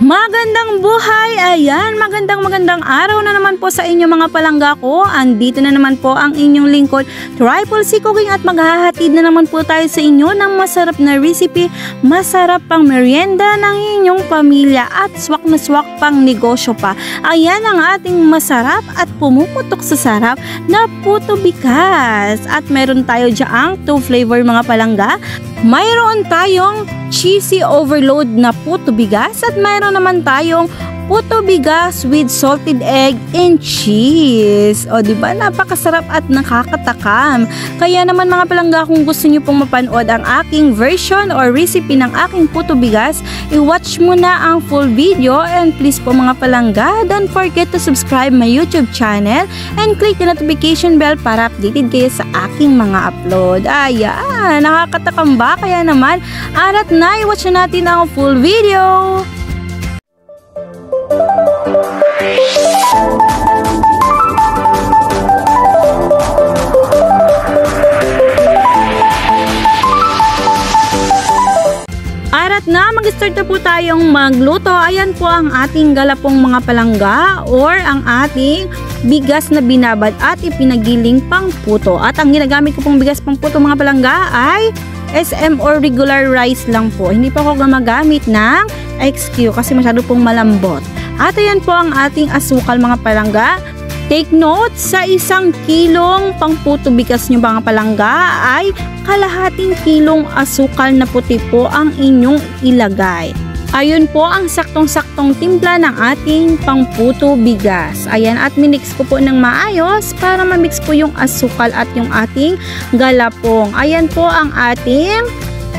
Magandang buhay! Ayan, magandang araw na naman po sa inyo mga palangga ko. Andito na naman po ang inyong lingkod, Triple C Cooking, at maghahatid na naman po tayo sa inyo ng masarap na recipe, masarap pang merienda ng inyong pamilya at swak na swak pang negosyo pa. Ayan ang ating masarap at pumuputok sa sarap na puto bigas. At meron tayo dyang 2 flavor mga palangga. Mayroon tayong cheesy overload na puto bigas at mayroon naman tayong puto bigas with salted egg and cheese. O diba, napakasarap at nakakatakam. Kaya naman mga palangga, kung gusto nyo pong mapanood ang aking version or recipe ng aking puto bigas, i-watch mo na ang full video. And please po mga palangga, don't forget to subscribe my YouTube channel and click the notification bell para updated kayo sa aking mga upload. Ayan, nakakatakam ba? Kaya naman, arat na, i-watch na natin ang full video. Arat na, mag-start na po tayong magluto. Ayan po ang ating galapong mga palangga or ang ating bigas na binabad at ipinagiling pang puto. At ang ginagamit ko pong bigas pang puto mga palangga ay SM or regular rice lang po. Hindi pa ako gumagamit ng XQ kasi masyado pong malambot. At ayan po ang ating asukal mga palangga. Take note, sa 1 kilong pangputo bigas nyo mga palangga ay kalahating kilong asukal na puti po ang inyong ilagay. Ayun po ang saktong-saktong timpla ng ating pangputo bigas. Ayan, at minix ko po ng maayos para mamix po yung asukal at yung ating galapong. Ayan po ang ating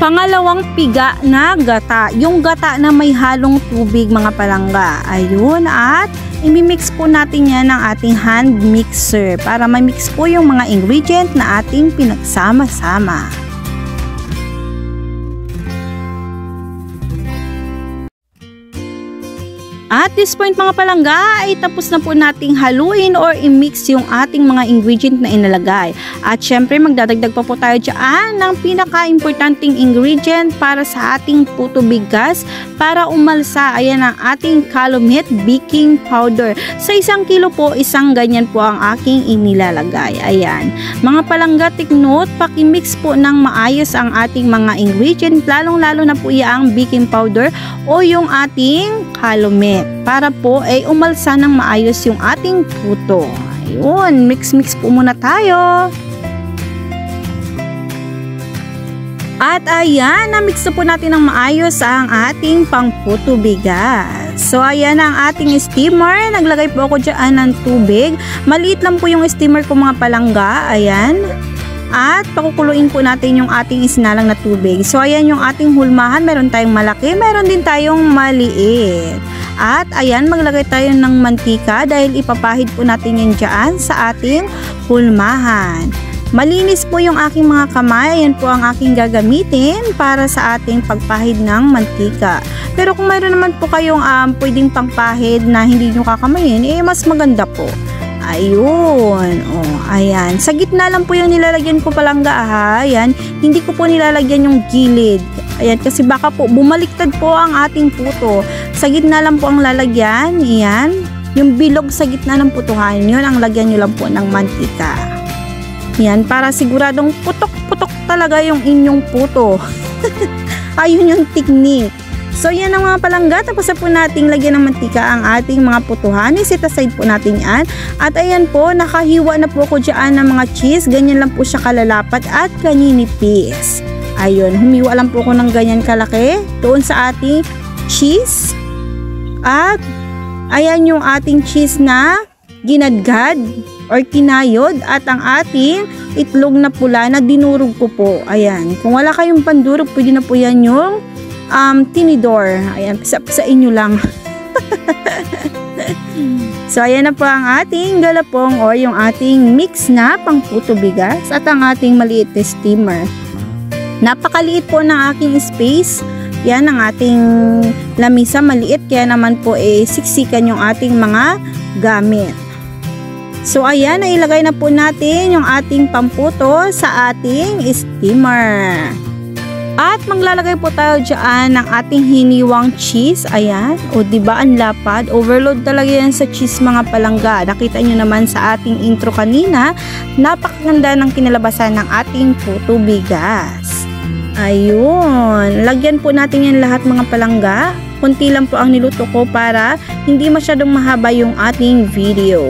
pangalawang piga na gata. Yung gata na may halong tubig mga palangga. Ayun, at imimix po natin yan ng ating hand mixer para ma-mix po yung mga ingredient na ating pinagsama-sama. At this point mga palangga ay tapos na po nating haluin or i-mix yung ating mga ingredient na inalagay. At syempre magdadagdag pa po tayo dyan ng pinaka-importanting ingredient para sa ating puto bigas para umalsa. Ayan ang ating Calumet baking powder. Sa 1 kilo po, 1 ganyan po ang aking inilalagay. Ayan. Mga palangga, take note, paki-mix po ng maayos ang ating mga ingredient, lalong-lalo na po yung baking powder o yung ating Calumet, para po ay umalsa ng maayos yung ating puto. Ayun, mix po muna tayo. At ayan, na-mix na po natin ng maayos ang ating pangputo bigas. So ayan ang ating steamer. Naglagay po ako dyan ng tubig. Maliit lang po yung steamer ko mga palangga. Ayan. At pakukuluin po natin yung ating isinalang na tubig. So ayan yung ating hulmahan. Meron tayong malaki, meron din tayong maliit. At ayan, maglagay tayo ng mantika dahil ipapahid po natin yan dyan sa ating hulmahan. Malinis po yung aking mga kamay. Ayan po ang aking gagamitin para sa ating pagpahid ng mantika. Pero kung mayroon naman po kayong pwedeng pangpahid na hindi nyo kakamayin, eh mas maganda po. Ayun. Oh, ayan. Sa gitna lang po yung nilalagyan ko palangga ha. Ayan. Hindi ko po nilalagyan yung gilid. Ayan. Kasi baka po bumaliktad po ang ating puto. Sa gitna lang po ang lalagyan. Ayan. Yung bilog sa gitna ng putuhan. Yun ang lagyan nyo lang po ng mantika. Ayan. Para siguradong putok-putok talaga yung inyong puto. Ayun yung technique. So yan ang mga palangga, tapos na po nating lagyan ng mantika ang ating mga putuhan. I-set aside po natin yan. At ayan po, nakahiwa na po ako dyan ng mga cheese. Ganyan lang po siya kalalapat at kaninipis. Ayun, humiwa lang po ako ng ganyan kalaki doon sa ating cheese. At ayan yung ating cheese na ginadgad or kinayod at ang ating itlog na pula na dinurog ko po. Ayan, kung wala kayong pandurog, pwede na po yan yung tinidor. Ayan, sa inyo lang. So ayan na po ang ating galapong or yung ating mix na pangputo bigas at ang ating maliit na steamer. Napakaliit po ng aking space. Yan ang ating lamisa, maliit, kaya naman po siksikan yung ating mga gamit. So ayan, nailagay na po natin yung ating pamputo sa ating steamer. At maglalagay po tayo dyan ng ating hiniwang cheese. Ayan. O diba ang lapad? Overload talaga yan sa cheese mga palangga. Nakita nyo naman sa ating intro kanina. Napakaganda ng kinalabasan ng ating puto bigas. Ayun. Lagyan po natin yan lahat mga palangga. Kunti lang po ang niluto ko para hindi masyadong mahaba yung ating video.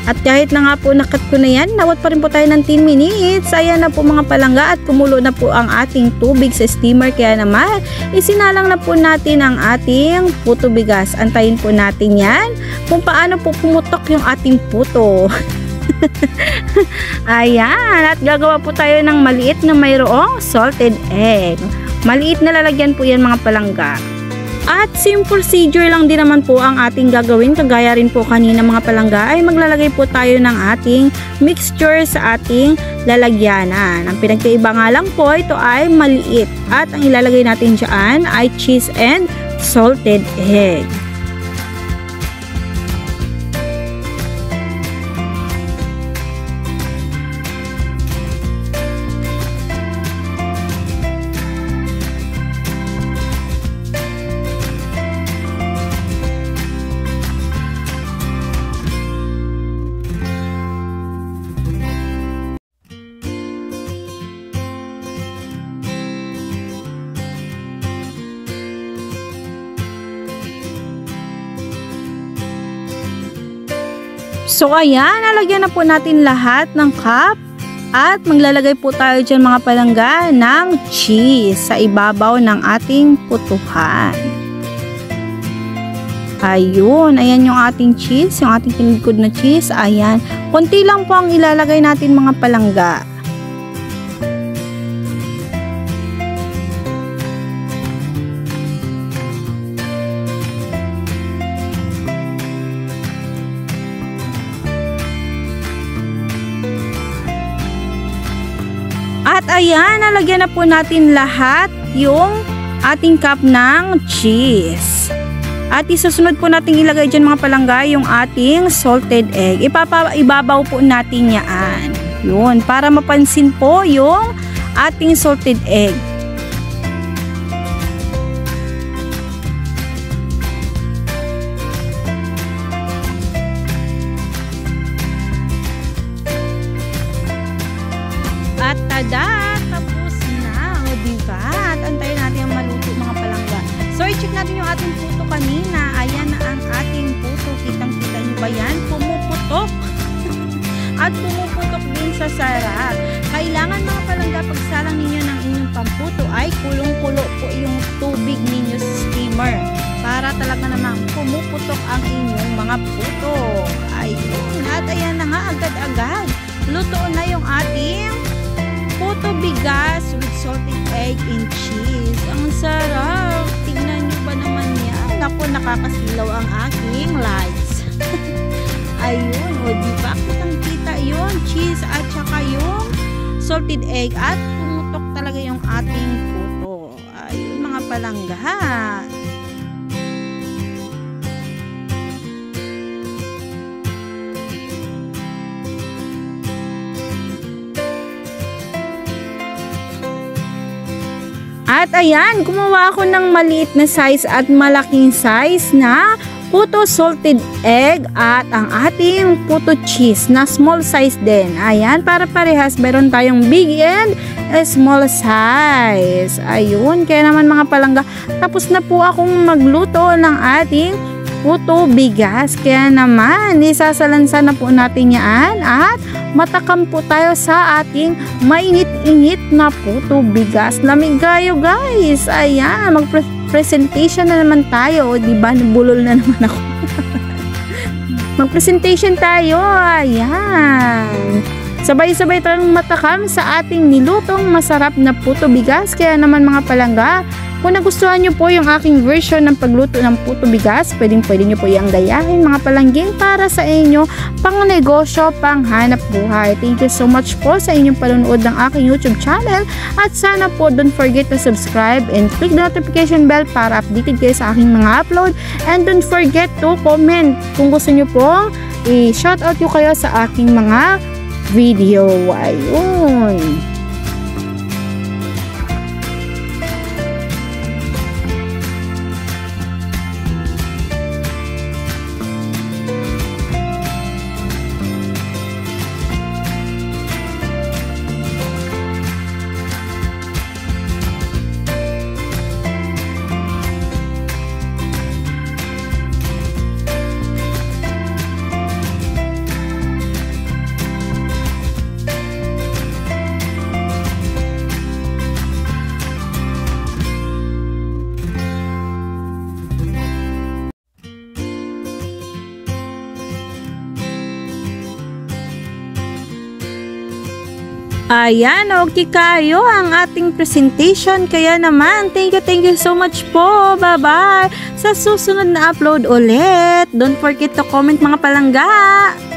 At kahit na nga po nakat ko na yan, nawat pa rin po tayo ng 10 minutes. Ayan na po mga palangga at kumulo na po ang ating tubig sa steamer. Kaya naman, isinalang na po natin ang ating puto bigas. Antayin po natin yan kung paano po pumutok yung ating puto. Ayan, at gagawa po tayo ng maliit na mayroong salted egg. Maliit na lalagyan po yan mga palangga. At same procedure lang din naman po ang ating gagawin. Kagaya rin po kanina mga palangga ay maglalagay po tayo ng ating mixture sa ating lalagyanan. Ang pinagkaiba nga lang po ito ay maliit. At ang ilalagay natin dyan ay cheese and salted egg. So ayan, nalagyan na po natin lahat ng cup at maglalagay po tayo dyan mga palangga ng cheese sa ibabaw ng ating putuhan. Ayun, ayan yung ating cheese, yung ating pinigkod na cheese. Ayan, konti lang po ang ilalagay natin mga palangga. At ayan, nalagyan na po natin lahat yung ating cup ng cheese. At isusunod po natin ilagay dyan mga palangga yung ating salted egg. Ibabaw po natin yan. Yun, para mapansin po yung ating salted egg. At tada! Tapos na! O diba? At antayin natin ang maluto mga palangga. So, i-check natin yung ating puto kanina. Ayan na ang ating puto. Kitang-kita nyo ba yan? Pumuputok! At pumuputok din sa sarap. Kailangan mga palangga, pagsalang ninyo ng inyong pamputo ay kulong-kulo po yung tubig ninyo sa steamer. Para talaga namang pumuputok ang inyong mga puto. Ayun. At ayan na nga, agad-agad. Luto na yung ating puto bigas with salted egg and cheese. Ang sarap! Tignan nyo ba naman yan? Ako, nakakasilaw ang aking lights. Ayun, o diba? Kitang-kita yun. Cheese at saka yung salted egg. At pumutok talaga yung ating puto. Ayun, mga palangga. At ayan, gumawa ako ng maliit na size at malaking size na puto salted egg at ang ating puto cheese na small size din. Ayan, para parehas meron tayong big and small size. Ayun, kaya naman mga palangga, tapos na po akong magluto ng ating puto bigas. Kaya naman, isasalansa na po natin yan at matakam po tayo sa ating mainit-init na puto bigas. Lamigayo guys. Ayan, mag-presentation na naman tayo. Diba, nabulol na naman ako. Mag-presentation tayo. Ayan. Sabay-sabay tayong matakam sa ating nilutong masarap na puto bigas. Kaya naman mga palangga, kung nagustuhan nyo po yung aking version ng pagluto ng puto bigas, pwede nyo po yung gayahin mga palangging para sa inyo pang negosyo, pang hanap buhay. Thank you so much po sa inyong panonood ng aking YouTube channel at sana po don't forget to subscribe and click the notification bell para updated kayo sa aking mga upload, and don't forget to comment kung gusto nyo po i-shoutout nyo kayo sa aking mga video. Ayun. Ayan, okay kayo ang ating presentation. Kaya naman, thank you so much po. Bye-bye. Sa susunod na upload ulit. Don't forget to comment mga palangga.